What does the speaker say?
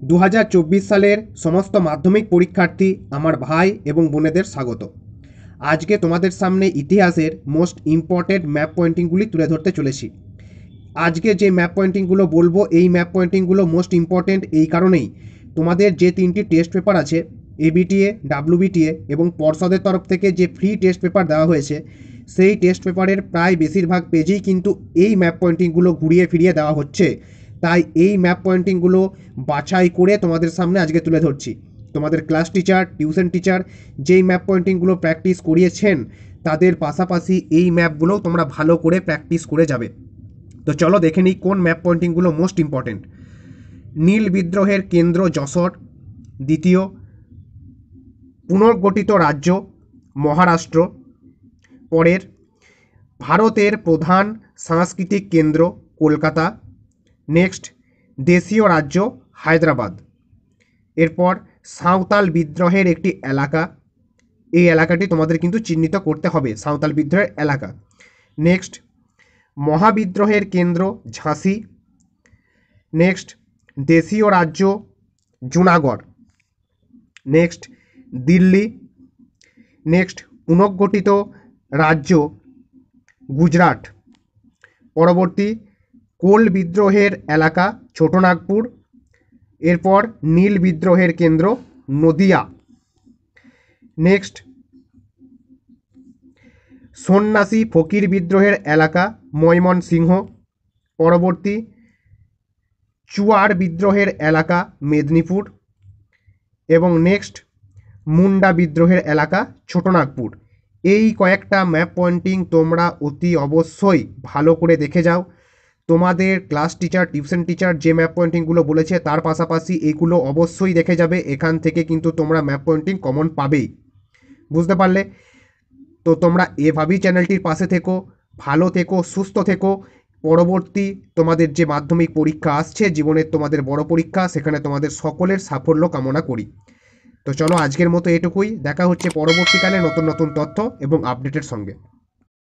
2024 সালের সমস্ত মাধ্যমিক পরীক্ষার্থী আমার ভাই এবং বোনেদের স্বাগত। আজকে তোমাদের সামনে ইতিহাসের মোস্ট ইম্পর্টেন্ট ম্যাপ পয়েন্টিংগুলি তুলে ধরতে চলেছি। আজকে যে ম্যাপ পয়েন্টিংগুলো বলবো, এই ম্যাপ পয়েন্টিংগুলো মোস্ট ইম্পর্টেন্ট এই কারণেই, তোমাদের যে 3টি টেস্ট পেপার আছে, এবিটিএ, ডাব্লিউবিটিএ এবং পর্ষদের তরফ থেকে যে ফ্রি টেস্ট পেপার দেওয়া হয়েছে, সেই টেস্ট পেপারের প্রায় বেশিরভাগ পেজেই কিন্তু এই ম্যাপ পয়েন্টিংগুলো ঘুরিয়ে ফিরিয়ে দেওয়া হচ্ছে। তাই এই ম্যাপ পয়েন্টিংগুলো বাছাই করে তোমাদের সামনে আজকে তুলে ধরছি। তোমাদের ক্লাস টিচার, টিউশন টিচার যেই ম্যাপ পয়েন্টিংগুলো প্র্যাকটিস করিয়েছেন, তাদের পাশাপাশি এই ম্যাপগুলোও তোমরা ভালো করে প্র্যাকটিস করে যাবে। তো চলো দেখে নিই কোন ম্যাপ পয়েন্টিংগুলো মোস্ট ইম্পর্টেন্ট। নীল বিদ্রোহের কেন্দ্র যশোর। দ্বিতীয়, পুনর্গঠিত রাজ্য মহারাষ্ট্র। পরের, ভারতের প্রধান সাংস্কৃতিক কেন্দ্র কলকাতা। নেক্সট, দেশীয় রাজ্য হায়দ্রাবাদ। এরপর সাঁওতাল বিদ্রোহের একটি এলাকা, এই এলাকাটি তোমাদের কিন্তু চিহ্নিত করতে হবে, সাঁওতাল বিদ্রোহের এলাকা। নেক্সট, মহাবিদ্রোহের কেন্দ্র ঝাঁসি। নেক্সট, দেশীয় রাজ্য জুনাগড়। নেক্সট, দিল্লি। নেক্সট, পুনর্গঠিত রাজ্য গুজরাট। পরবর্তী, কোল বিদ্রোহের এলাকা ছোটনাগপুর। এরপর নীল বিদ্রোহের কেন্দ্র নদিয়া। নেক্সট, সন্ন্যাসী ফকির বিদ্রোহের এলাকা ময়মনসিংহ। পরবর্তী, চুয়ার বিদ্রোহের এলাকা মেদিনীপুর। এবং নেক্সট, মুন্ডা বিদ্রোহের এলাকা ছোটনাগপুর। এই কয়েকটা ম্যাপ পয়েন্টিং তোমরা অতি অবশ্যই ভালো করে দেখে যাও। তোমাদের ক্লাস টিচার, টিউশন টিচার যে ম্যাপ পয়েন্টিংগুলো বলেছে, তার পাশাপাশি এইগুলো অবশ্যই দেখে যাবে। এখান থেকে কিন্তু তোমরা ম্যাপ পয়েন্টিং কমন পাবেই। বুঝতে পারলে? তো তোমরা এভাবেই চ্যানেলটির পাশে থেকো, ভালো থেকো, সুস্থ থেকো। পরবর্তী তোমাদের যে মাধ্যমিক পরীক্ষা আসছে, জীবনের তোমাদের বড় পরীক্ষা, সেখানে তোমাদের সকলের সাফল্য কামনা করি। তো চলো আজকের মতো এটুকুই। দেখা হচ্ছে পরবর্তীকালে নতুন নতুন তথ্য এবং আপডেটের সঙ্গে।